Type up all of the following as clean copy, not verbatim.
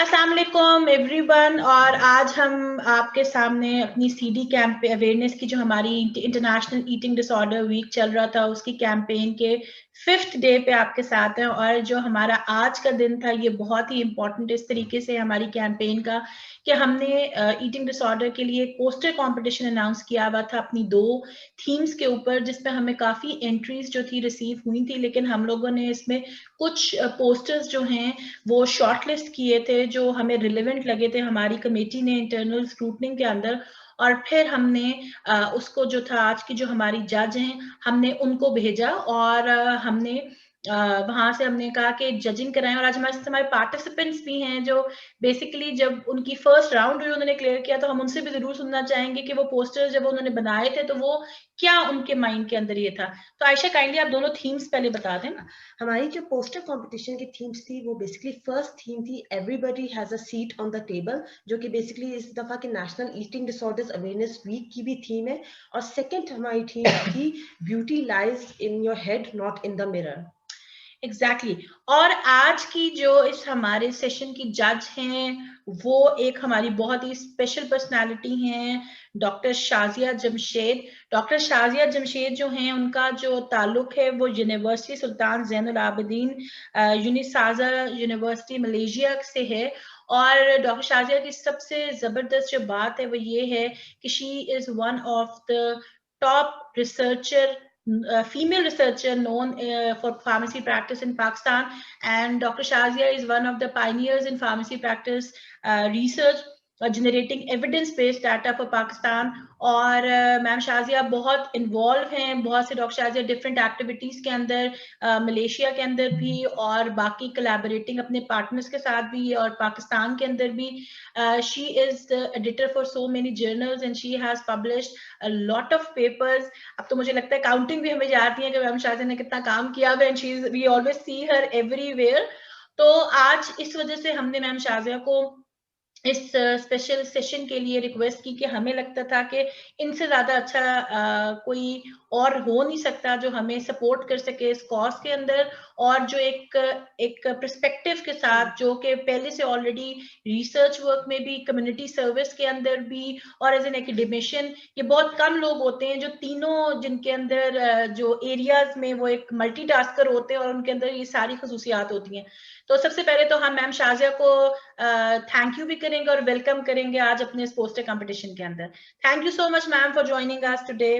अस्सलाम वालेकुम एवरीवन। और आज हम आपके सामने अपनी सीडी कैंप पे अवेयरनेस की, जो हमारी इंटरनेशनल ईटिंग डिसऑर्डर वीक चल रहा था, उसकी कैंपेन के 5th डे पे आपके साथ हैं। और जो हमारा आज का दिन था ये बहुत ही इम्पोर्टेंट इस तरीके से हमारी कैंपेन का कि हमने ईटिंग डिसऑर्डर के लिए एक पोस्टर कंपटीशन अनाउंस किया हुआ था अपनी 2 थीम्स के ऊपर, जिसमें हमें काफ़ी एंट्रीज जो थी रिसीव हुई थी। लेकिन हम लोगों ने इसमें कुछ पोस्टर्स जो हैं वो शॉर्टलिस्ट किए थे जो हमें रिलेवेंट लगे थे हमारी कमेटी ने इंटरनल स्क्रूटनिंग के अंदर। और फिर हमने उसको जो था आज की जो हमारी जज हैं हमने उनको भेजा और हमने वहां से हमने कहा कि जजिंग कराएं। और आज हमारे पार्टिसिपेंट्स भी हैं जो बेसिकली जब उनकी फर्स्ट राउंड हुई उन्होंने क्लियर किया, तो हम उनसे भी जरूर सुनना चाहेंगे कि वो पोस्टर्स जब उन्होंने बनाए थे तो वो क्या उनके माइंड के अंदर ये था। तो आयशा काइंडली आप दोनों थीम्स पहले बता दें। हमारी जो पोस्टर कंपटीशन की थीम्स थी वो बेसिकली फर्स्ट थीम थी everybody has a seat on the table, जो कि बेसिकली इस दफा के national eating disorders awareness week की भी थीम है। और सेकंड हमारी थीम थी beauty lies in your head not in the mirror. Exactly और आज की जो इस हमारे सेशन की जज हैं वो एक हमारी बहुत ही स्पेशल पर्सनालिटी हैं, डॉक्टर शाजिया जमशेद। डॉक्टर शाजिया जमशेद जो हैं उनका जो ताल्लुक है वो यूनिवर्सिटी सुल्तान ज़ैनुल आबिदीन यूनिसाजा यूनिवर्सिटी मलेशिया से है। और डॉक्टर शाजिया की सबसे जबरदस्त जो बात है वो ये है कि she is one of the top researcher, female researcher known for pharmacy practice in Pakistan. And Dr. Shazia is one of the pioneers in pharmacy practice research, generating evidence based data for Pakistan. और ma'am Shazia बहुत involve हैं, बहुत से doctor Shazia different activities के अंदर, Malaysia के अंदर भी और बाकी कोलैबोरेटिंग अपने पार्टनर्स के साथ भी और पाकिस्तान के अंदर भी। She is the editor for so many journals and she has published a lot of papers. अब तो मुझे लगता है काउंटिंग भी हमें जाती है कि मैम शाजिया ने कितना काम किया हुआ है, she is, we always see her everywhere. तो आज इस वजह से हमने मैम शाजिया को इस स्पेशल सेशन के लिए रिक्वेस्ट की कि हमें लगता था कि इनसे ज्यादा अच्छा कोई और हो नहीं सकता जो हमें सपोर्ट कर सके इस कॉज के अंदर, और जो एक एक पर्सपेक्टिव के साथ जो कि पहले से ऑलरेडी रिसर्च वर्क में भी, कम्युनिटी सर्विस के अंदर भी और एज एन एकेडमिशियन। ये बहुत कम लोग होते हैं जो तीनों, जिनके अंदर जो एरियाज में वो एक मल्टीटास्कर होते हैं और उनके अंदर ये सारी खसूसियात होती हैं। तो सबसे पहले तो हम मैम शाजिया को थैंक यू भी करेंगे और वेलकम करेंगे आज अपने इस पोस्टर कंपटीशन के अंदर। Thank you so much ma'am for joining us today.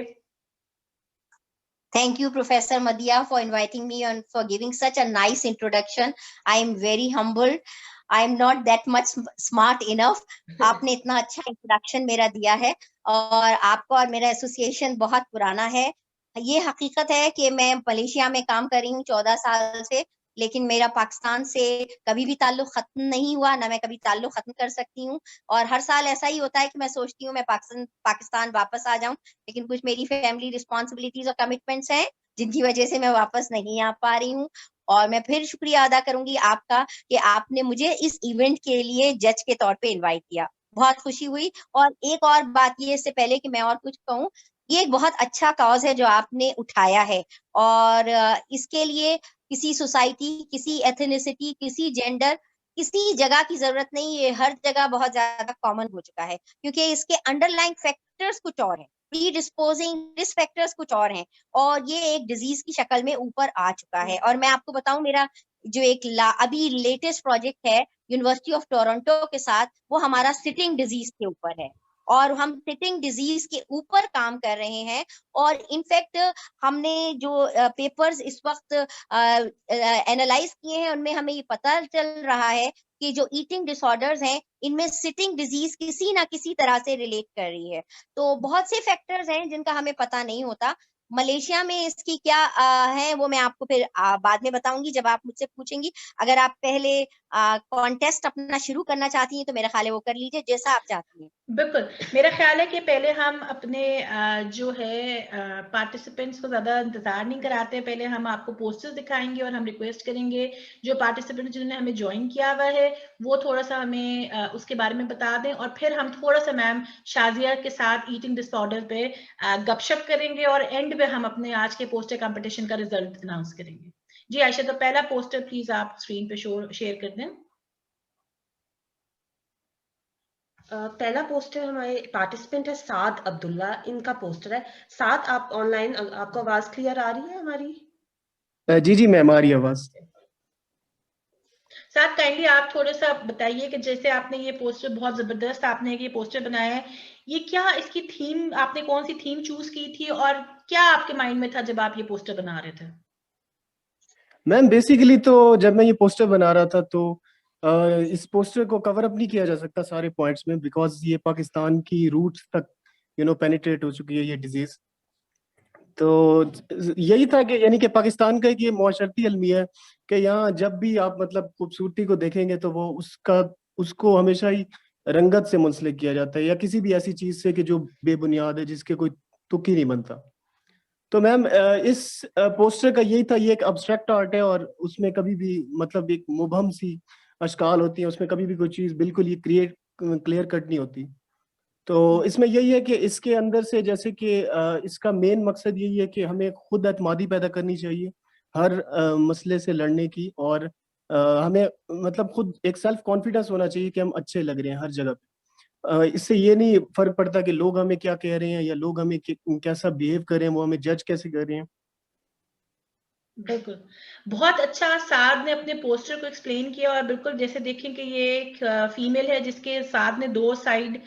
Thank you, Professor Madhya, for inviting me and for giving such a nice introduction. I am very humbled. I am not that much smart enough. आपने इतना अच्छा introduction मेरा दिया है और आपका और मेरा एसोसिएशन बहुत पुराना है। ये हकीकत है कि मैं मलेशिया में काम कर रही हूँ 14 साल से, लेकिन मेरा पाकिस्तान से कभी भी ताल्लुक खत्म नहीं हुआ, ना मैं कभी ताल्लुक खत्म कर सकती हूँ। और हर साल ऐसा ही होता है कि मैं सोचती हूँ मैं पाकिस्तान वापस आ जाऊं, लेकिन कुछ मेरी फैमिली रिस्पॉन्सिबिलिटीज और कमिटमेंट्स हैं जिनकी वजह से मैं वापस नहीं आ पा रही हूँ। और मैं फिर शुक्रिया अदा करूंगी आपका कि आपने मुझे इस इवेंट के लिए जज के तौर पे इनवाइट किया, बहुत खुशी हुई। और एक और बात ये, इससे पहले कि मैं और कुछ कहूँ, ये एक बहुत अच्छा कॉज है जो आपने उठाया है और इसके लिए किसी सोसाइटी, किसी एथनिसिटी, किसी जेंडर, किसी जगह की जरूरत नहीं, ये हर जगह बहुत ज्यादा कॉमन हो चुका है क्योंकि इसके अंडरलाइंग फैक्टर्स कुछ और हैं, प्रीडिस्पोजिंग रिस्क फैक्टर्स कुछ और हैं और ये एक डिजीज की शक्ल में ऊपर आ चुका है। और मैं आपको बताऊं, मेरा जो एक अभी लेटेस्ट प्रोजेक्ट है यूनिवर्सिटी ऑफ टोरंटो के साथ, वो हमारा सिटिंग डिजीज के ऊपर है और हम सिटिंग डिजीज के ऊपर काम कर रहे हैं। और इनफैक्ट हमने जो पेपर्स इस वक्त एनालाइज किए हैं उनमें हमें ये पता चल रहा है कि जो ईटिंग डिसऑर्डर्स हैं इनमें सिटिंग डिजीज किसी ना किसी तरह से रिलेट कर रही है। तो बहुत से फैक्टर्स हैं जिनका हमें पता नहीं होता। मलेशिया में इसकी क्या है वो मैं आपको फिर बाद में बताऊंगी जब आप मुझसे पूछेंगी। अगर आप पहले कॉन्टेस्ट अपना शुरू करना चाहती हैं तो मेरा ख्याल है वो कर लीजिए, जैसा आप चाहती हैं। बिल्कुल, मेरा ख्याल है कि पहले हम अपने जो है पार्टिसिपेंट्स को ज़्यादा इंतज़ार नहीं कराते, पहले हम आपको पोस्टर्स दिखाएंगे और हम रिक्वेस्ट करेंगे जो पार्टिसिपेंट्स जिन्होंने हमें ज्वाइन किया हुआ है वो थोड़ा सा हमें उसके बारे में बता दें और फिर हम थोड़ा सा मैम शाजिया के साथ ईटिंग डिसऑर्डर पे गपशप करेंगे और एंड पे हम अपने आज के पोस्टर कंपटीशन का रिजल्ट अनाउंस करेंगे। जी आयशा, तो पहला पोस्टर प्लीज आप स्क्रीन पे शेयर कर दें। पहला पोस्टर हमारे पार्टिसिपेंट है साद अब्दुल्ला, इनका पोस्टर है। साद, आप ऑनलाइन, आपको आवाज क्लियर आ रही है हमारी? जी जी मैम, आ रही है आवाज। साथ काइंडली आप थोड़ा सा बताइए कि जैसे आपने ये पोस्टर, बहुत जबरदस्त आपने ये पोस्टर बनाया है, ये क्या, इसकी थीम, आपने कौन सी थीम चूज की थी और क्या आपके माइंड में था जब आप ये पोस्टर बना रहे थे? मैम बेसिकली तो जब मैं ये पोस्टर बना रहा था तो इस पोस्टर को कवर अप नहीं किया जा सकता सारे पॉइंट्स में, बिकॉज ये पाकिस्तान की रूट्स तक पेनिट्रेट हो चुकी है ये डिजीज। तो यही था कि यानी कि पाकिस्तान का एक ये माशरती अलमिया है कि यहाँ जब भी आप मतलब खूबसूरती को देखेंगे तो वो उसको हमेशा ही रंगत से मुंसलिक किया जाता है, या किसी भी ऐसी चीज से कि जो बेबुनियाद है, जिसके कोई तुक ही नहीं बनता। तो मैम इस पोस्टर का यही था, ये एक अब्स्ट्रैक्ट आर्ट है और उसमें कभी भी मतलब एक मुबहम सी अशकाल होती है, उसमें कभी भी कोई चीज बिल्कुल ही क्लियर कट नहीं होती। तो इसमें यही है कि इसके अंदर से जैसे कि इसका मेन मकसद यही है कि हमें खुद एतमादी पैदा करनी चाहिए हर मसले से लड़ने की, और हमें मतलब खुद एक सेल्फ कॉन्फिडेंस होना चाहिए कि हम अच्छे लग रहे हैं हर जगह पे। इससे ये नहीं फर्क पड़ता कि लोग हमें क्या कह रहे हैं या लोग हमें कैसा बिहेव कर रहे हैं, वो हमें जज कैसे कर रहे हैं। बिल्कुल, बहुत अच्छा साद ने अपने पोस्टर को एक्सप्लेन किया, और बिल्कुल जैसे देखें कि ये एक फीमेल है जिसके साद ने दो साइड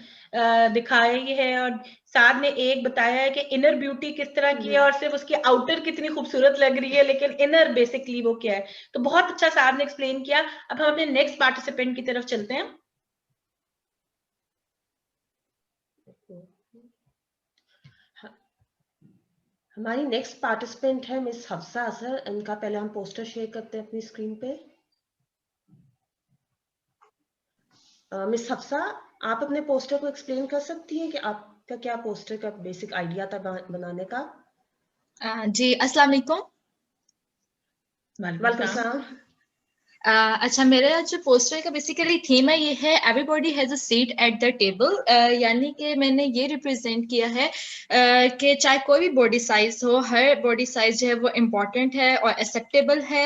दिखाई है, और साद ने एक बताया है कि इनर ब्यूटी किस तरह की है और सिर्फ उसकी आउटर कितनी खूबसूरत लग रही है, लेकिन इनर बेसिकली वो क्या है। तो बहुत अच्छा साद ने एक्सप्लेन किया। अब हम अपने नेक्स्ट पार्टिसिपेंट की तरफ चलते हैं। हमारी नेक्स्ट पार्टिसिपेंट है मिस हफ्सा अजहर, इनका पहले हम पोस्टर शेयर करते हैं अपनी स्क्रीन पे। मिस हफ्सा, आप अपने पोस्टर को एक्सप्लेन कर सकती हैं कि आपका क्या पोस्टर का बेसिक आइडिया था बनाने का? जी, अस्सलाम वालेकुम। वालेकुम सलाम। अच्छा, मेरा जो पोस्टर का बेसिकली थीम है ये है everybody has a seat at the table. यानी कि मैंने ये रिप्रेजेंट किया है कि चाहे कोई भी बॉडी साइज हो, हर बॉडी साइज जो है वो इम्पोर्टेंट है और एक्सेप्टेबल है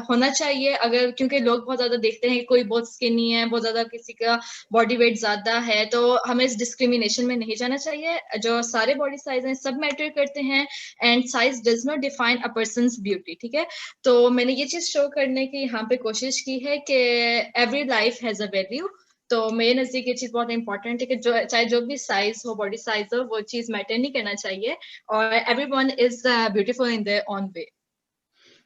होना चाहिए। अगर क्योंकि लोग बहुत ज्यादा देखते हैं कि कोई बहुत स्किनी है, बहुत ज्यादा किसी का बॉडी वेट ज्यादा है, तो हमें इस डिस्क्रिमिनेशन में नहीं जाना चाहिए। जो सारे बॉडी साइज हैं सब मैटर करते हैं, and size does not define a persons beauty. ठीक है, तो मैंने ये चीज शो करने की यहाँ पे कोशिश की है कि every life has a value. तो मेरे नजदीक ये चीज बहुत इंपॉर्टेंट है कि चाहे जो भी साइज हो, बॉडी साइज हो, वो चीज मैटर नहीं करना चाहिए, और everyone is beautiful in their own way.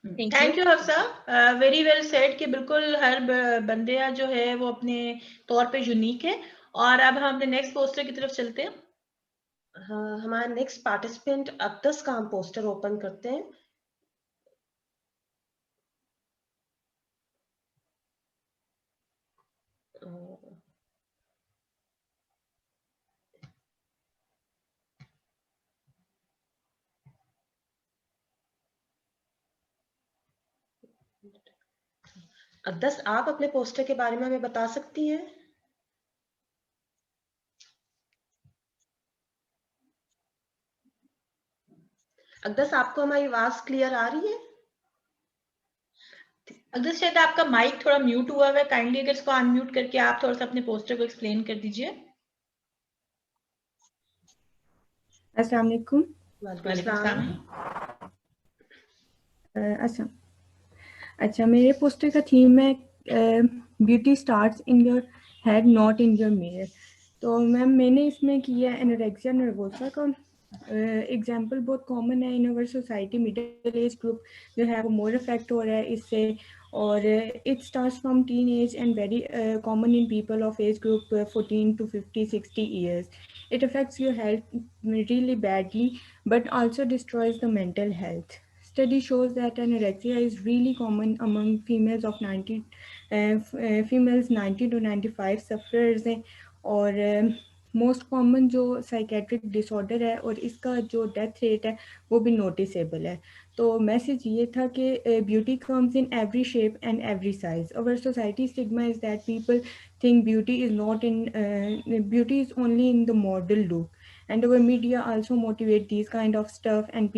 Thank you Hafsa, very well said कि बिल्कुल हर बंदे जो है वो अपने तौर पे यूनिक है। और अब हम अपने नेक्स्ट पोस्टर की तरफ चलते हैं। हाँ, हमारा नेक्स्ट पार्टिसिपेंट अक्दस का हम पोस्टर ओपन करते हैं। अक्दस, आप अपने पोस्टर के बारे में हमें बता सकती हैं? अक्दस, आपको हमारी आवाज क्लियर आ रही है? अक्दस, शायद आपका माइक थोड़ा म्यूट हुआ है, काइंडली अगर इसको अनम्यूट करके आप थोड़ा सा अपने पोस्टर को एक्सप्लेन कर दीजिए। अस्सलाम वालेकुम। वालेकुम सलाम। अच्छा, मेरे पोस्टर का थीम है beauty starts in your head not in your mirror. तो मैम मैंने इसमें किया एनोरेक्सिया नर्वोसा का एग्जाम्पल बहुत कॉमन है in our society. Middle age group जो है वो मोर अफेक्ट हो रहा है इससे, और it starts from teen age and very common in people of age group 14 to 50-60 years. It affects your health really badly, but also destroys the mental health. Study shows that anorexia is really common among females of 90 females 90 to 95 sufferers हैं, और most common जो psychiatric disorder है और इसका जो death rate है वो भी नोटिसेबल है। तो मैसेज ये था कि beauty comes in every shape and every size. Our society stigma is that people think beauty is not in beauty is only in the model look, and our media also motivate these kind of stuff, and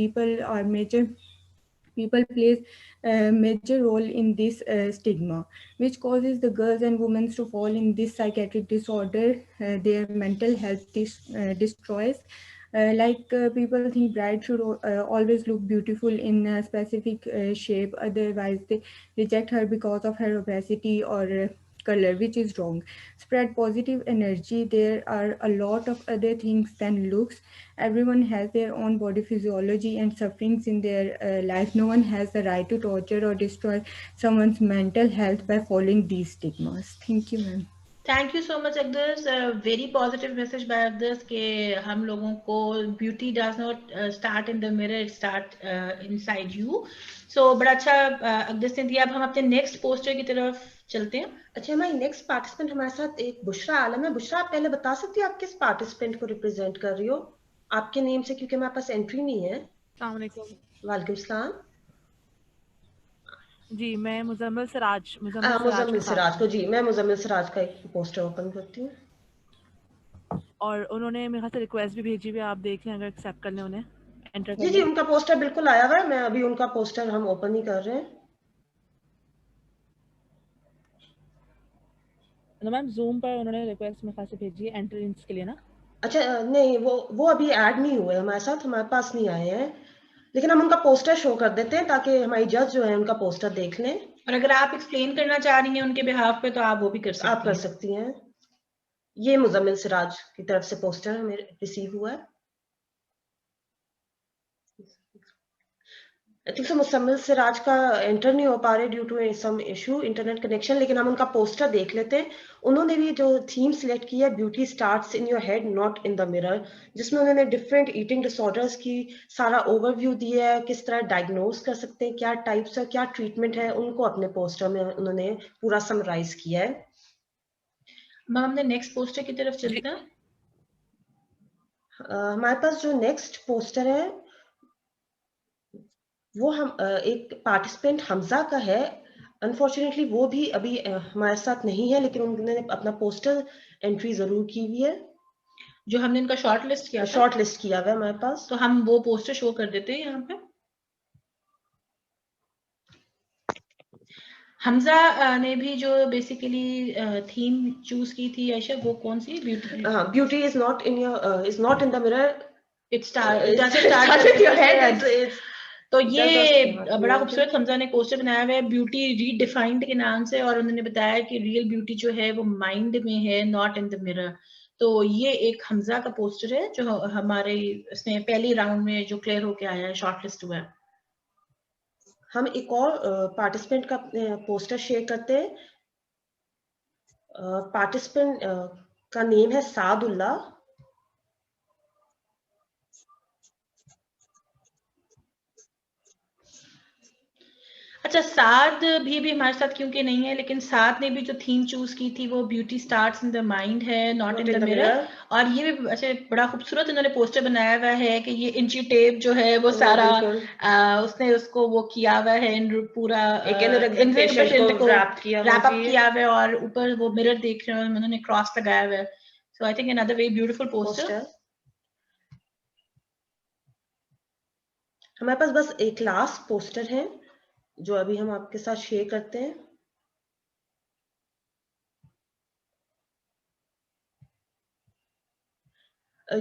people plays a major role in this stigma, which causes the girls and women to fall in this psychiatric disorder. Their mental health destroys. People think brides should always look beautiful in a specific shape, otherwise they reject her because of her obesity or color, which is wrong. Spread positive energy. There are a lot of other things than looks. Everyone has their own body physiology and sufferings in their life. No one has the right to torture or destroy someone's mental health by following these stigmas. Thank you, ma'am. Thank you so much अगदर्स, very positive message by अगदर्स के हम लोगों को beauty does not start in the mirror, it start inside you. So बड़ा अच्छा अगदर्स ने दिया. अब हम अपने नेक्स्ट पोस्टर की तरफ चलते हैं. अच्छा, हमारी नेक्स्ट पार्टिसिपेंट हमारे साथ एक बुशरा आलम है. बुशरा, आप पहले बता सकती हो आप किस पार्टिसिपेंट को रिप्रेजेंट कर रही हो आपके नेम से, क्योंकि हमारे पास एंट्री नहीं है. अस्सलाम वालेकुम. वालेकुम सलाम. जी, मैं मुजम्मिल सिराज मुजम्मिल सिराज को, जी मैं मुजम्मिल सिराज का एक पोस्टर ओपन करती हूँ. और उन्होंने मेरे ख्याल से रिक्वेस्ट भी भेजी हुई है, आप देख लें अगर एक्सेप्ट कर लें उन्हें. एंटर जी जी, उनका पोस्टर बिल्कुल आया हुआ है. मैं अभी उनका पोस्टर हम ओपन ही कर रहे हैं. तो मैम जूम पर उन्होंने रिक्वेस्ट मेरे ख्याल से भेजी है एंट्रेंस के लिए ना. अच्छा नहीं, वो अभी ऐड नहीं हुए हमारे साथ, हमारे पास नहीं आए हैं, लेकिन हम उनका पोस्टर शो कर देते हैं ताकि हमारी जज जो है उनका पोस्टर देख लें. और अगर आप एक्सप्लेन करना चाह रही हैं उनके बिहाफ पे तो आप वो भी कर सकती हैं. आप कर सकती हैं. ये मुजम्मिल सिराज की तरफ से पोस्टर हमें रिसीव हुआ है. आई थिंक मुजम्मिल सिराज का एंटर नहीं हो पा रहे due to some issue internet connection, लेकिन हम उनका पोस्टर देख लेते हैं. उन्होंने भी जो थीम सिलेक्ट की है, beauty starts in your head not in the mirror, जिसमें उन्होंने डिफरेंट ईटिंग डिसऑर्डर्स की सारा ओवरव्यू दिया है, किस तरह डायग्नोज कर सकते हैं, क्या टाइप्स है, क्या ट्रीटमेंट है, उनको अपने पोस्टर में उन्होंने पूरा समराइज किया है. मैम हमने नेक्स्ट पोस्टर की तरफ चलते हैं. हमारे पास जो नेक्स्ट पोस्टर है वो हम एक पार्टिसिपेंट हमजा का है. अनफॉर्चुनेटली वो भी अभी हमारे साथ नहीं है, लेकिन उन्होंने अपना पोस्टर एंट्री जरूर की हुई है, जो हमने इनका शॉर्ट लिस्ट किया हुआ है हमारे पास. तो हम वो पोस्टर शो कर देते हैं यहाँ पे. हमजा ने भी जो बेसिकली थीम चूज की थी आयशा, वो कौन सी? Beauty is not in the mirror, it start with your head. तो ये बड़ा खूबसूरत हमजा ने पोस्टर बनाया हुआ है ब्यूटी रीडिफाइंड के नाम से, और उन्होंने बताया कि रियल ब्यूटी जो है वो माइंड में है, नॉट इन द मिरर. तो ये एक हमजा का पोस्टर है जो हमारे इसमें पहले राउंड में जो क्लियर होके आया है, शॉर्टलिस्ट हुआ है. हम एक और पार्टिसिपेंट का पोस्टर शेयर करते हैं. पार्टिसिपेंट का नेम है सादुल्ला. अच्छा, साद भी हमारे साथ क्योंकि नहीं है, लेकिन साद ने भी जो थीम चूज की थी वो beauty starts in the mind है, नॉट इन द मिरर. और ये भी अच्छा बड़ा खूबसूरत उन्होंने पोस्टर बनाया हुआ है कि ये इंची टेप जो है वो सारा उसने उसको वो किया हुआ है, पूरा रैप अप किया हुआ है, और ऊपर वो मिरर देख रहे हैं उन्होंने क्रॉस लगाया हुआ है. So I think another very beautiful poster. हमारे पास बस एक लास्ट पोस्टर है जो अभी हम आपके साथ शेयर करते हैं.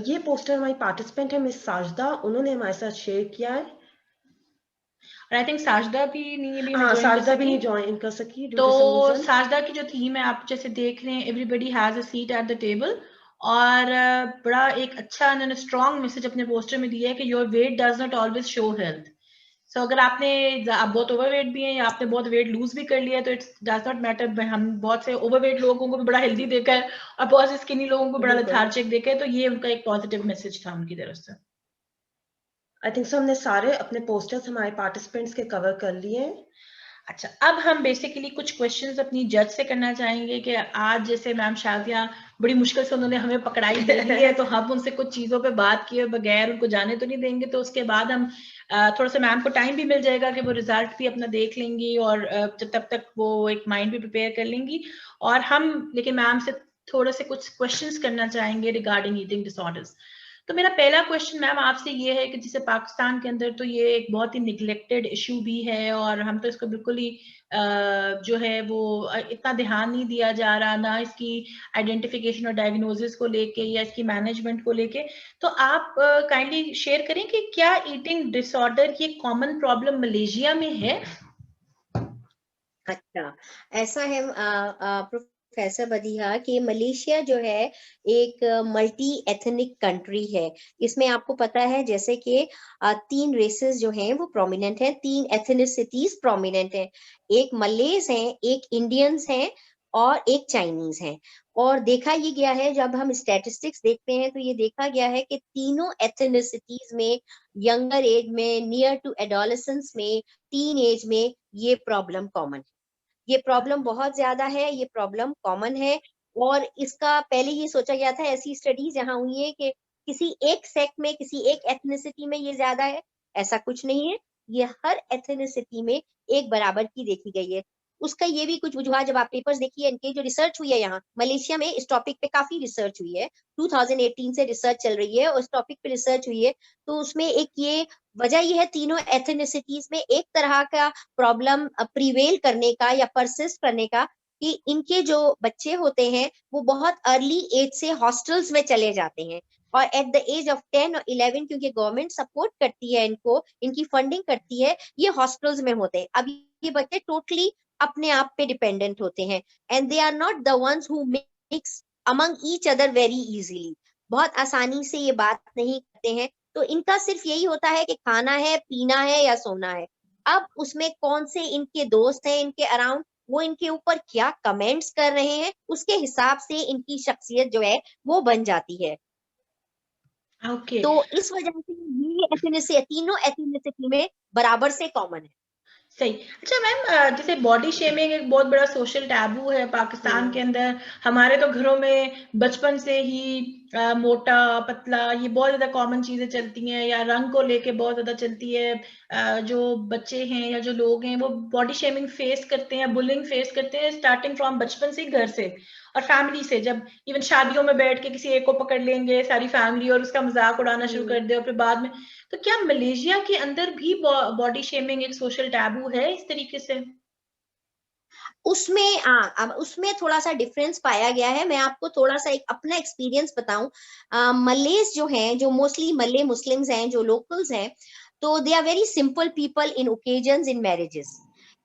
ये पोस्टर हमारी पार्टिसिपेंट है मिस साजदा, उन्होंने हमारे साथ शेयर किया है. और आई थिंक साजदा भी नहीं ज्वाइन कर सकी. तो साजदा की जो थीम है आप जैसे देख रहे हैं, everybody has a seat at the table, और बड़ा एक अच्छा उन्होंने स्ट्रॉन्ग मैसेज अपने पोस्टर में दिया है कि your weight does not always show health. So अगर आप बहुत ओवरवेट भी हैं या आपने बहुत वेट लूज भी कर लिया है तो इट्स डज नॉट मैटर. हम बहुत से ओवरवेट लोगों को भी बड़ा हेल्दी देखा है और बहुत से स्किनी लोगों को बड़ा लेथार्जिक देखा है. तो ये उनका एक पॉजिटिव मैसेज था उनकी तरफ से. आई थिंक हमने सारे अपने पोस्टर्स हमारे पार्टिसिपेंट्स के कवर कर लिए हैं. अच्छा, अब हम बेसिकली कुछ क्वेश्चंस अपनी जज से करना चाहेंगे कि आज जैसे मैम शाजिया बड़ी मुश्किल से उन्होंने हमें पकड़ाई दे दी है, तो हम उनसे कुछ चीजों पे बात किए बगैर उनको जाने तो नहीं देंगे. तो उसके बाद हम थोड़ा सा मैम को टाइम भी मिल जाएगा कि वो रिजल्ट भी अपना देख लेंगी, और तब तक वो एक माइंड भी प्रिपेयर कर लेंगी. और हम लेकिन मैम से थोड़े से कुछ क्वेश्चंस करना चाहेंगे रिगार्डिंग ईटिंग डिसऑर्डर्स. तो मेरा पहला क्वेश्चन मैम आपसे ये है कि जैसे पाकिस्तान के अंदर तो ये एक बहुत ही निगलेक्टेड इशू भी है और हम तो इसको बिल्कुल ही जो है वो इतना ध्यान नहीं दिया जा रहा, ना इसकी आइडेंटिफिकेशन और डायग्नोसिस को लेके या इसकी मैनेजमेंट को लेके। तो आप काइंडली शेयर करें कि क्या ईटिंग डिसऑर्डर ये कॉमन प्रॉब्लम मलेशिया में है? अच्छा, ऐसा है प्रोफेसर बदिया कि मलेशिया जो है एक मल्टी एथनिक कंट्री है। इसमें आपको पता है जैसे कि 3 रेसेस जो हैं वो प्रोमिनेंट हैं, 3 एथनिसिटीज प्रोमिनेंट हैं। एक मलेज हैं, एक इंडियंस हैं और एक चाइनीज हैं। और देखा ये गया है, जब हम स्टैटिस्टिक्स देखते हैं तो ये देखा गया है कि तीनों एथनिसिटीज में यंगर एज में, नियर टू एडोलेसेंस में, टीन एज में ये प्रॉब्लम कॉमन है। ये प्रॉब्लम बहुत ज्यादा है, ये प्रॉब्लम कॉमन है। और इसका पहले ये सोचा गया था, ऐसी स्टडीज यहाँ हुई है कि किसी एक सेक्ट में, किसी एक एथनिसिटी में ये ज्यादा है, ऐसा कुछ नहीं है। ये हर एथनिसिटी में एक बराबर की देखी गई है। उसका ये भी कुछ वजूहत, जब आप पेपर्स देखिए इनके, जो रिसर्च हुई है यहाँ मलेशिया में इस टॉपिक पे काफी रिसर्च हुई है, 2018 से रिसर्च चल रही है और उस टॉपिक पे रिसर्च हुई है। तो उसमें एक ये वजह ये है, तीनों एथनिसिटीज में एक तरह का प्रॉब्लम प्रिवेल करने का या परसिस्ट करने का, कि इनके जो बच्चे होते हैं वो बहुत अर्ली एज से हॉस्टल्स में चले जाते हैं और एट द एज ऑफ 10 और 11, क्योंकि गवर्नमेंट सपोर्ट करती है इनको, इनकी फंडिंग करती है, ये हॉस्टल्स में होते हैं। अब ये बच्चे टोटली अपने आप पे डिपेंडेंट होते हैं and they are not the ones who mix among each other very easily, बहुत आसानी से ये बात नहीं करते हैं। तो इनका सिर्फ यही होता है कि खाना है, पीना है या सोना है। अब उसमें कौन से इनके दोस्त हैं इनके अराउंड, वो इनके ऊपर क्या कमेंट्स कर रहे हैं, उसके हिसाब से इनकी शख्सियत जो है वो बन जाती है। ओके, तो इस वजह से ये एथनिसिटी तीनों एथनिसिटी में बराबर से कॉमन है। सही। अच्छा मैम, जैसे बॉडी शेमिंग एक बहुत बड़ा सोशल टैबू है पाकिस्तान के अंदर। हमारे तो घरों में बचपन से ही मोटा पतला ये बहुत ज्यादा कॉमन चीजें चलती हैं, या रंग को लेके बहुत ज्यादा चलती है। जो बच्चे हैं या जो लोग हैं वो बॉडी शेमिंग फेस करते हैं, बुलिंग फेस करते हैं स्टार्टिंग फ्रॉम बचपन से, घर से और फैमिली से। जब इवन शादियों में बैठ के किसी एक को पकड़ लेंगे सारी फैमिली और उसका मजाक उड़ाना शुरू कर दे, और फिर बाद में। तो क्या मलेशिया के अंदर भी बॉडी शेमिंग एक सोशल टैबू है इस तरीके से? उसमें अब उसमें थोड़ा सा डिफरेंस पाया गया है। मैं आपको थोड़ा सा एक अपना एक्सपीरियंस बताऊं। मलेज जो हैं, जो मोस्टली मले मुस्लिम्स हैं, जो लोकल्स हैं, तो they are very simple people in occasions, in marriages.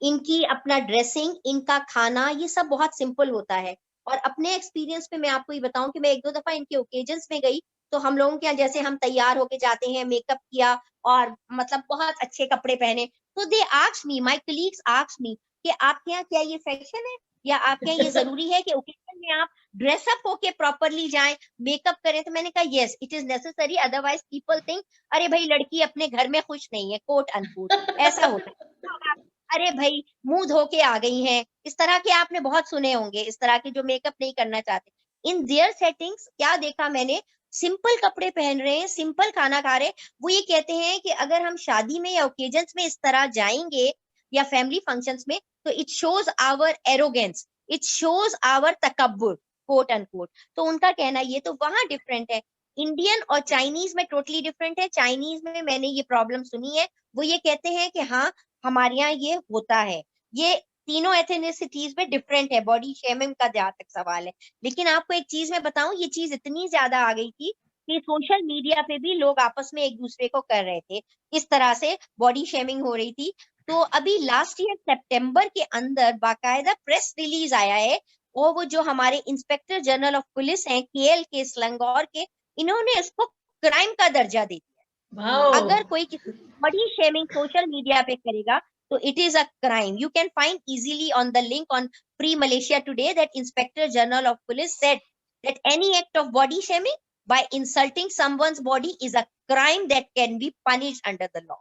इनकी अपना ड्रेसिंग, इनका खाना, ये सब बहुत सिंपल होता है। और अपने एक्सपीरियंस में मैं आपको ये बताऊं कि मैं 1-2 दफा इनके ओकेजन्स में गई, तो हम लोगों के यहाँ जैसे हम तैयार होके जाते हैं, मेकअप किया और मतलब बहुत अच्छे कपड़े पहने, तो they asked me, my colleagues asked me कि आपके यहाँ क्या ये फैशन है, या आपके यहाँ ये जरूरी है कि ओकेजन में आप ड्रेसअप होके प्रॉपरली जाएं, मेकअप करें? तो मैंने कहा yes, it is necessary, otherwise people think अरे भाई लड़की अपने घर में खुश नहीं है, कोट अनकोट, ऐसा होता है। तो आप, अरे भाई मुंह धो के आ गई हैं, इस तरह के आपने बहुत सुने होंगे, इस तरह के जो मेकअप नहीं करना चाहते। इन देयर सेटिंग्स क्या देखा मैंने, सिंपल कपड़े पहन रहे हैं, सिंपल खाना खा रहे हैं। वो ये कहते हैं कि अगर हम शादी में या ओकेजन्स में इस तरह जाएंगे या फैमिली फंक्शंस में, तो it shows our arrogance, it shows our तकब्बुर, कोट अनकोट। तो उनका कहना ये, तो वहां डिफरेंट है। इंडियन और चाइनीज में टोटली डिफरेंट है। चाइनीज में मैंने ये प्रॉब्लम सुनी है, वो ये कहते हैं कि हाँ हमारे यहाँ ये होता है। ये तीनों एथनिसिटीज में डिफरेंट है, बॉडी शेमिंग का जहां तक सवाल है। लेकिन आपको एक चीज मैं बताऊं, ये चीज इतनी ज्यादा आ गई थी कि सोशल मीडिया पे भी लोग आपस में एक दूसरे को कर रहे थे, इस तरह से बॉडी शेमिंग हो रही थी। तो अभी लास्ट ईयर सितंबर के अंदर बाकायदा प्रेस रिलीज आया है, और वो जो हमारे इंस्पेक्टर जनरल ऑफ पुलिस हैं KL के स्लंगौर के, इन्होंने इसको क्राइम का दर्जा दे दिया। अगर कोई किसी बॉडी शेमिंग सोशल मीडिया पे करेगा तो it is a crime. You can find easily on the link on Free Malaysia Today that Inspector General of Police said that any act of body shaming by insulting someone's body is a crime that can be punished under the law.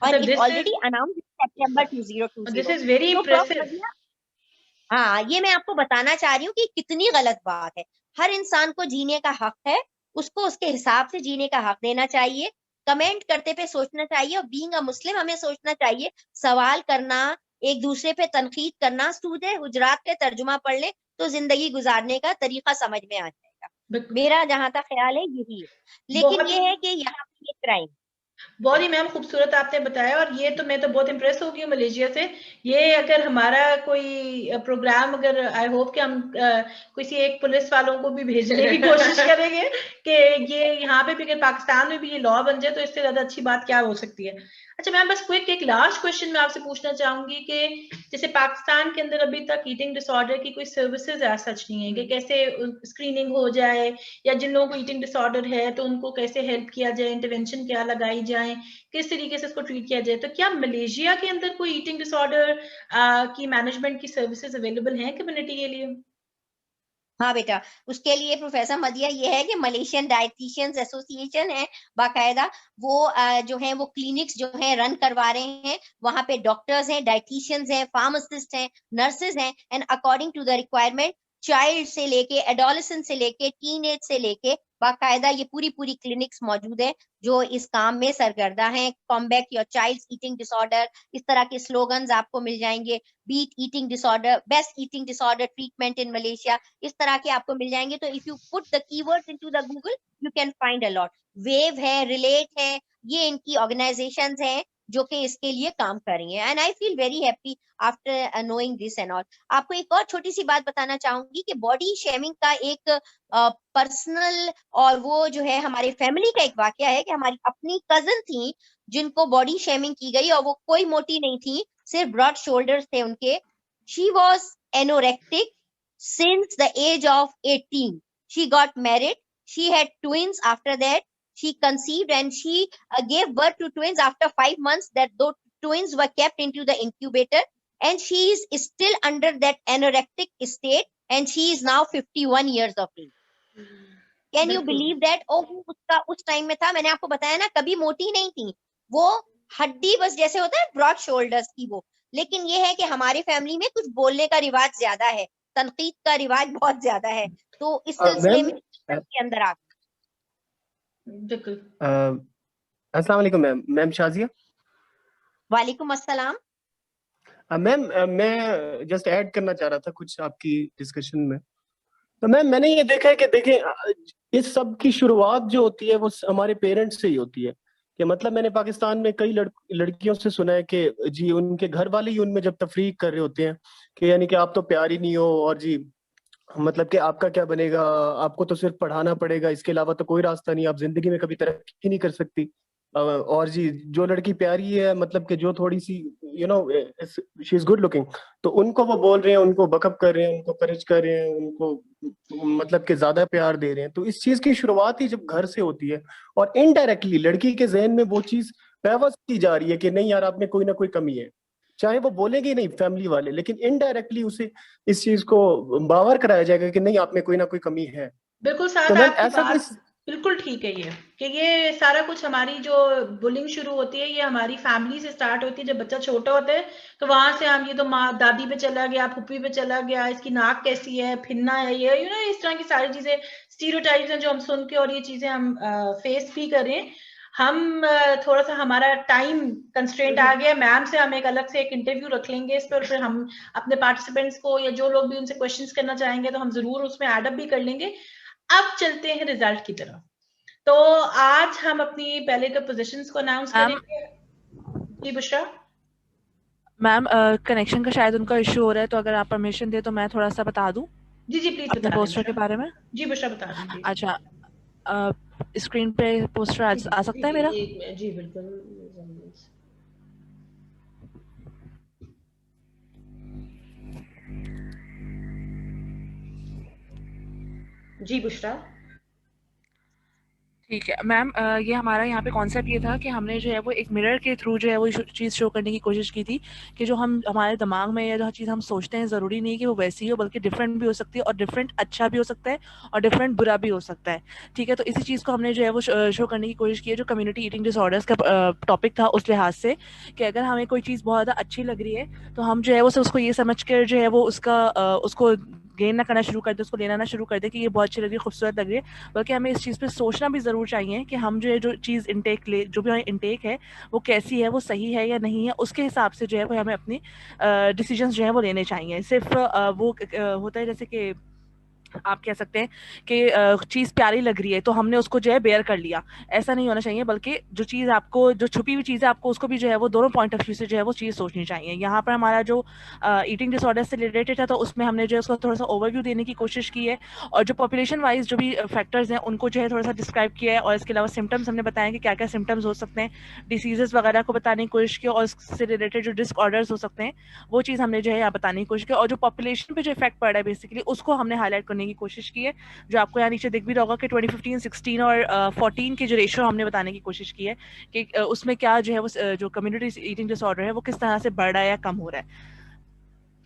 और So it already announced in September 2020. this is very तो impressive. हाँ, ये मैं आपको बताना चाह रही हूँ कि कितनी गलत बात है। हर इंसान को जीने का हक है, उसको उसके हिसाब से जीने का हक देना चाहिए। कमेंट करते पे सोचना चाहिए, और बीइंग अ मुस्लिम हमें सोचना चाहिए, सवाल करना, एक दूसरे पे तनकीद करना। सूरह हुजरात के तर्जुमा पढ़ ले तो जिंदगी गुजारने का तरीका समझ में आ जाएगा। मेरा जहां तक ख्याल है यही है, लेकिन बहुत ये ही है कि यहाँ पे ये क्राइम बहुत ही मैम खूबसूरत आपने बताया, और ये तो मैं तो बहुत इम्प्रेस हो गई हूँ मलेशिया से। ये अगर हमारा कोई प्रोग्राम, अगर आई होप कि हम किसी एक पुलिस वालों को भी भेजने की कोशिश करेंगे कि ये यहाँ पे भी, अगर पाकिस्तान में भी ये लॉ बन जाए तो इससे ज्यादा अच्छी बात क्या हो सकती है। अच्छा मैम, बस क्विक एक लास्ट क्वेश्चन मैं आपसे पूछना चाहूंगी कि जैसे पाकिस्तान के अंदर अभी तक ईटिंग डिसऑर्डर की कोई सर्विसेज ऐसा सच नहीं है कि कैसे स्क्रीनिंग हो जाए, या जिन लोगों को ईटिंग डिसऑर्डर है तो उनको कैसे हेल्प किया जाए, इंटरवेंशन क्या लगाई जाए, किस तरीके से इसको ट्रीट किया जाए। तो क्या मलेशिया के अंदर कोई ईटिंग डिसऑर्डर की मैनेजमेंट की सर्विसेज अवेलेबल हैं कम्युनिटी के लिए? हाँ बेटा, उसके लिए प्रोफेसर मदिया ये है कि मलेशियन डाइटिशियंस एसोसिएशन है बाकायदा, वो जो है वो क्लिनिक्स जो है रन करवा रहे हैं। वहां पे डॉक्टर्स हैं, डाइटिशियंस हैं, फार्मासिस्ट हैं, नर्सेज हैं, and according to the requirement child से लेके एडोलेसेंट से लेके टीनेज से लेके बाकायदा ये पूरी क्लिनिक्स मौजूद है जो इस काम में सरगर्दा हैं। Combat your child's eating disorder, इस तरह के स्लोगन्स आपको मिल जाएंगे। Beat eating disorder, best eating disorder treatment in Malaysia, इस तरह के आपको मिल जाएंगे। तो if you put the keywords into the Google you can find a lot. Wave है, रिलेट है, ये इनकी ऑर्गेनाइजेशंस हैं जो कि इसके लिए काम कर रही हैं, and I feel very happy after knowing this and all. आपको एक और छोटी सी बात बताना चाहूंगी कि बॉडी शेमिंग का एक पर्सनल और वो जो है हमारे फैमिली का एक वाकया है कि हमारी अपनी कजन थी जिनको बॉडी शेमिंग की गई, और वो कोई मोटी नहीं थी, सिर्फ ब्रॉड शोल्डर्स थे उनके। She was anorexic since the age of 18. She got married, she had twins after that, she conceived and she gave birth to twins after 5 months. That those twins were kept into the incubator, and she is still under that anorectic state, and she is now 51 years of age. Can you believe that? oh, उसका उस time में था, मैंने आपको बताया ना, कभी मोटी नहीं थी वो, हड्डी बस जैसे होता है ब्रॉड शोल्डर्स की वो। लेकिन ये है कि हमारी फैमिली में कुछ बोलने का रिवाज ज्यादा है, तनकीद का रिवाज बहुत ज्यादा है, तो इस सिलसिले में के अंदर आ बिल्कुल। अस्सलाम वालेकुम मैम। मैम शाजिया। वालेकुम अस्सलाम। मैम मैं जस्ट ऐड करना चाह रहा था कुछ आपकी डिस्कशन में। तो मैम मैंने ये देखा है कि देखें इस सब की शुरुआत जो होती है वो हमारे पेरेंट्स से ही होती है। कि मतलब मैंने पाकिस्तान में कई लड़कियों से सुना है कि जी उनके घर वाले ही उनमें जब तफरीक कर रहे होते हैं कि यानी कि आप तो प्यारी नहीं हो, और जी मतलब कि आपका क्या बनेगा, आपको तो सिर्फ पढ़ाना पड़ेगा, इसके अलावा तो कोई रास्ता नहीं, आप जिंदगी में कभी तरक्की नहीं कर सकती। और जी जो लड़की प्यारी है, मतलब कि जो थोड़ी सी शी इज गुड लुकिंग, तो उनको वो बोल रहे हैं, उनको बकअप कर रहे हैं, उनको करेज कर रहे हैं, उनको मतलब कि ज्यादा प्यार दे रहे हैं। तो इस चीज की शुरुआत ही जब घर से होती है, और इनडायरेक्टली लड़की के जहन में वो चीज पैवस की जा रही है कि नहीं यार आप में कोई ना कोई कमी है, चाहे वो बोलेंगे नहीं फैमिली वाले, लेकिन इनडायरेक्टली उसे इस चीज को बावर कराया जाएगा कि नहीं आप में कोई ना कोई कमी है। बिल्कुल तो मैम आपकी ऐसा बात बिल्कुल ठीक है। ये कि ये सारा कुछ हमारी जो बुलिंग शुरू होती है ये हमारी फैमिली से स्टार्ट होती है। जब बच्चा छोटा होता है तो वहां से हम ये तो माँ दादी पे चला गया, फुप्पी पे चला गया, इसकी नाक कैसी है, फिरना है, ये इस तरह की सारी चीजें स्टीरियोटाइप्स हैं जो हम सुन के, और ये चीजें हम फेस भी करें। हम थोड़ा सा हमारा टाइम कंस्ट्रेंट आ गया। मैम से हम एक अलग से एक इंटरव्यू रख लेंगे इस पर, फिर हम अपने पार्टिसिपेंट्स को या जो लोग भी उनसे क्वेश्चंस करना चाहेंगे तो हम जरूर उसमें एडअप भी कर लेंगे। अब चलते हैं रिजल्ट की तरफ। तो आज हम अपनी पहले के पोजीशंस को अनाउंस करेंगे। जी बुशरा मैम, कनेक्शन का शायद उनका इशू हो रहा है, तो अगर आप परमिशन दे तो मैं थोड़ा सा बता दूं। जी जी प्लीज अपने पोस्टर के बारे में। जी बुशरा बता दीजिए। अच्छा, स्क्रीन पे पोस्टर आ सकता है मेरा? जी बिल्कुल। जी बुशरा। ठीक है मैम, ये हमारा यहाँ पे कॉन्सेप्ट ये था कि हमने जो है वो एक मिरर के थ्रू जो है वो चीज़ शो करने की कोशिश की थी कि जो हम हमारे दिमाग में या जो चीज़ हम सोचते हैं ज़रूरी नहीं कि वो वैसी हो, बल्कि डिफरेंट भी हो सकती है, और डिफरेंट अच्छा भी हो सकता है और डिफरेंट बुरा भी हो सकता है। ठीक है, तो इसी चीज़ को हमने जो है वो शो करने की कोशिश की है, जो कम्युनिटी ईटिंग डिसऑर्डर्स का टॉपिक था उस लिहाज से कि अगर हमें कोई चीज़ बहुत ज़्यादा अच्छी लग रही है तो हम जो है वो उसको ये समझ कर जो है वो उसको गेन ना करना शुरू कर दे, उसको लेना ना शुरू कर दे कि ये बहुत अच्छी लग रही है, खूबसूरत लग रही है, बल्कि हमें इस चीज़ पे सोचना भी ज़रूर चाहिए कि हम जो है जो चीज़ इंटेक जो भी हमारी इंटेक है वो कैसी है, वो सही है या नहीं है, उसके हिसाब से जो है वो हमें अपनी डिसीजंस जो है वो लेने चाहिए। सिर्फ वो होता है जैसे कि आप कह सकते हैं कि चीज़ प्यारी लग रही है तो हमने उसको जो है बेयर कर लिया, ऐसा नहीं होना चाहिए, बल्कि जो चीज़ आपको, जो छुपी हुई चीज़ है, आपको उसको भी जो है वो दोनों पॉइंट ऑफ व्यू से जो है वो चीज़ सोचनी चाहिए। यहाँ पर हमारा जो ईटिंग डिसऑर्डर से रिलेटेड है, तो उसमें हमने जो है उसको थोड़ा सा ओवरव्यू देने की कोशिश की है, और जो पॉपुलेशन वाइज जो भी फैक्टर्स हैं उनको जो है थोड़ा सा डिस्क्राइब किया है, और इसके अलावा सिम्टम्स हमने बताया कि क्या क्या सिम्टम्स हो सकते हैं, डिसीजेस वगैरह को बताने की कोशिश की, और उससे रिलेटेड जो डिसऑर्डर्स हो सकते हैं वो चीज़ हमने जो है यहाँ बताने की कोशिश की, और जो पॉपुलेशन पे जो इफेक्ट पड़ रहा है बेसिकली उसको हमने हाईलाइट करने की कोशिश की है, जो आपको यहाँ नीचे दिख भी रहा होगा कि 2015, 16 और 14 के जो रेशियो हमने बताने की कोशिश की है कि उसमें क्या जो है वो जो कम्युनिटी ईटिंग डिसऑर्डर है वो किस तरह से बढ़ रहा है या कम हो रहा है।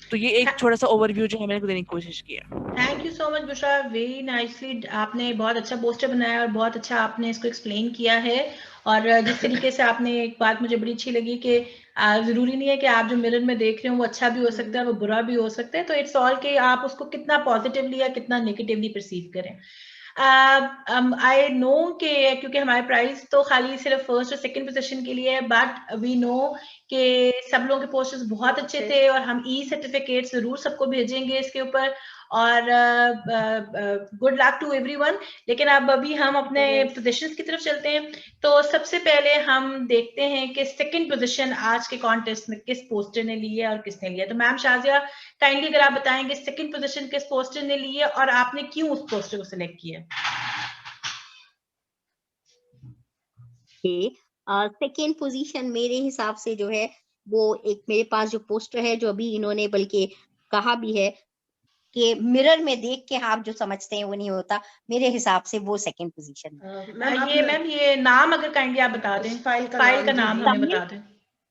तो ये एक छोटा सा ओवरव्यू जो है मैंने देने की कोशिश की है। Thank you so much Bushra, very nicely आपने बहुत अच्छा पोस्टर बनाया और बहुत अच्छा आपने इसको एक्सप्लेन किया है। और जिस तरीके से आपने, एक बात मुझे बड़ी अच्छी लगी कि जरूरी नहीं है कि आप जो मिरर में देख रहे हो वो अच्छा भी हो सकता है, वो बुरा भी हो सकता है, तो इट्स ऑल कि आप उसको कितना पॉजिटिवली या कितना नेगेटिवली परसीव करें। आई नो कि क्योंकि हमारे प्राइस तो खाली सिर्फ फर्स्ट और सेकंड पोजीशन के लिए है, बट वी नो कि सब लोगों के पोस्टर्स बहुत अच्छे थे, और हम ई सर्टिफिकेट जरूर सबको भेजेंगे इसके ऊपर, और गुड लक टू एवरीवन। लेकिन अब अभी हम अपने पोजीशंस की तरफ चलते हैं। तो सबसे पहले हम देखते हैं कि सेकंड पोजीशन आज के कॉन्टेस्ट में किस पोस्टर ने ली है और किसने लिया। तो मैम शाजिया, काइंडली अगर आप बताएंगे सेकंड पोजीशन किस पोस्टर ने ली है और आपने क्यों उस पोस्टर को सिलेक्ट किया। सेकेंड पोजीशन मेरे हिसाब से जो है वो एक मेरे पास जो पोस्टर है, जो अभी इन्होंने बल्कि कहा भी है कि मिरर में देख के आप जो समझते हैं वो नहीं होता, मेरे हिसाब से वो सेकेंड पोजीशन है। मैम ये नाम अगर काइंडली आप बता दें, फाइल का नाम हमें बता दें।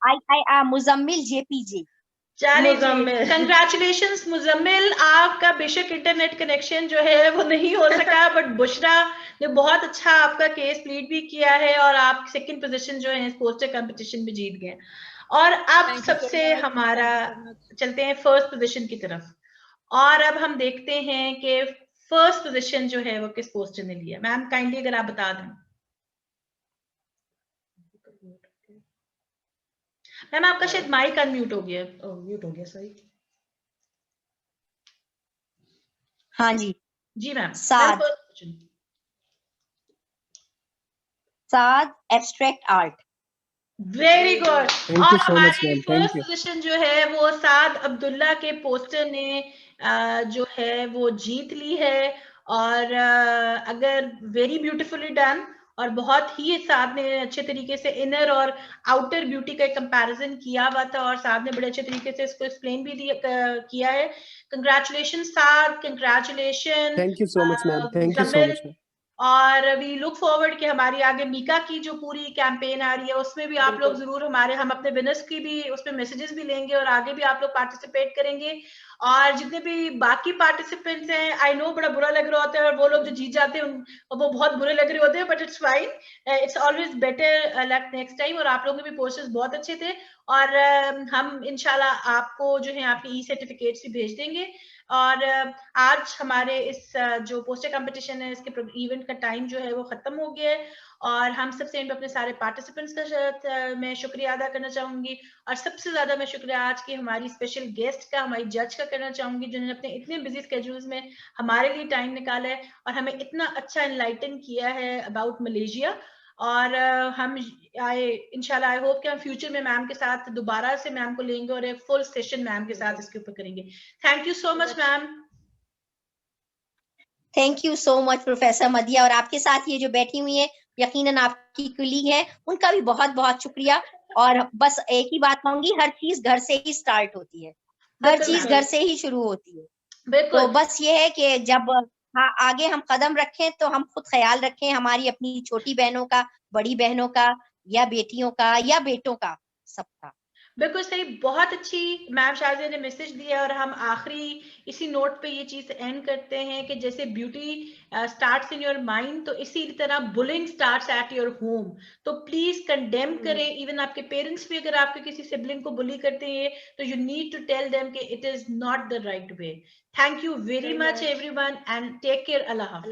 आई मुजम्मिल JPJ। चलिए, कंग्रेचुलेशंस मुजम्मिल, आपका बेशक इंटरनेट कनेक्शन जो है वो नहीं हो सका, बट बुशरा ने बहुत अच्छा आपका केस प्लीड भी किया है और आप सेकंड पोजीशन जो है इस पोस्टर कंपटीशन में जीत गए। और अब सबसे हमारा चलते हैं फर्स्ट पोजीशन की तरफ, और अब हम देखते हैं कि फर्स्ट पोजीशन जो है वो किस पोस्टर ने लिया। मैम काइंडली अगर आप बता दें। मैम आपका शायद माइक अनम्यूट हो गया। म्यूट हो गया, सॉरी। हाँ जी जी मैम। साद एब्स्ट्रैक्ट आर्ट। Very good. और हमारी फर्स्ट you. पोजीशन जो है वो साद अब्दुल्ला के पोस्टर ने जो है वो जीत ली है। और अगर वेरी ब्यूटीफुली डन, और बहुत ही साद ने अच्छे तरीके से इनर और आउटर ब्यूटी का कंपैरिजन किया हुआ था, और साद ने बड़े अच्छे तरीके से इसको एक्सप्लेन भी किया है। Congratulation Saad, congratulation. Thank you so much ma'am, thank you so much. और वी लुक फॉरवर्ड कि हमारी आगे मीका की जो पूरी कैंपेन आ रही है उसमें भी आप लोग जरूर हम अपने विनर्स की भी उसमें मैसेजेस भी लेंगे, और आगे भी आप लोग पार्टिसिपेट करेंगे। और जितने भी बाकी पार्टिसिपेंट्स हैं, आई नो बड़ा बुरा लग रहा होता है, और वो लोग जो जीत जाते हैं वो बहुत बुरे लग रहे होते हैं, but it's fine, it's always better luck next time. और आप लोगों के भी पोस्टर्स बहुत अच्छे थे, और हम इंशाल्लाह आपको जो है आपके ई सर्टिफिकेट्स भी भेज देंगे। और आज हमारे इस जो पोस्टर कंपटीशन है इसके इवेंट का टाइम जो है वो खत्म हो गया है, और हम सबसे अपने सारे पार्टिसिपेंट्स का मैं शुक्रिया अदा करना चाहूंगी, और सबसे ज्यादा मैं शुक्रिया आज की हमारी स्पेशल गेस्ट का, हमारी जज का करना चाहूंगी, जिन्होंने अपने इतने बिजी स्केड्यूल्स में हमारे लिए टाइम निकाला है और हमें इतना अच्छा एनलाइटन किया है अबाउट मलेशिया। और हम इंशाल्लाह आई होप कि हम फ्यूचर में मैम के साथ दोबारा से मैम को लेंगे और एक फुल सेशन मैम के साथ इसके ऊपर करेंगे। Thank you so much ma'am. Thank you so much professor Madiya, और आपके साथ ये जो बैठी हुई है यकीनन आपकी कुलीग है, उनका भी बहुत बहुत शुक्रिया। और बस एक ही बात कहूंगी, हर चीज घर से ही स्टार्ट होती है, हर चीज घर से ही शुरू होती है। तो बस ये है कि जब आगे हम कदम रखें तो हम खुद ख्याल रखें हमारी अपनी छोटी बहनों का, बड़ी बहनों का, या बेटियों का, या बेटों का, सबका। बिल्कुल सही, बहुत अच्छी मैम शाजिया ने मैसेज दिया, और हम आखिरी इसी नोट पे ये चीज एंड करते हैं कि जैसे beauty starts in your mind, तो इसी तरह bullying starts at your home. तो प्लीज कंडेम करें, इवन आपके पेरेंट्स भी अगर आपके किसी सिबलिंग को बुली करते हैं तो you need to tell them कि it is not the right way. Thank you very much everyone, and take care. अल्लाह हाफ़िज़।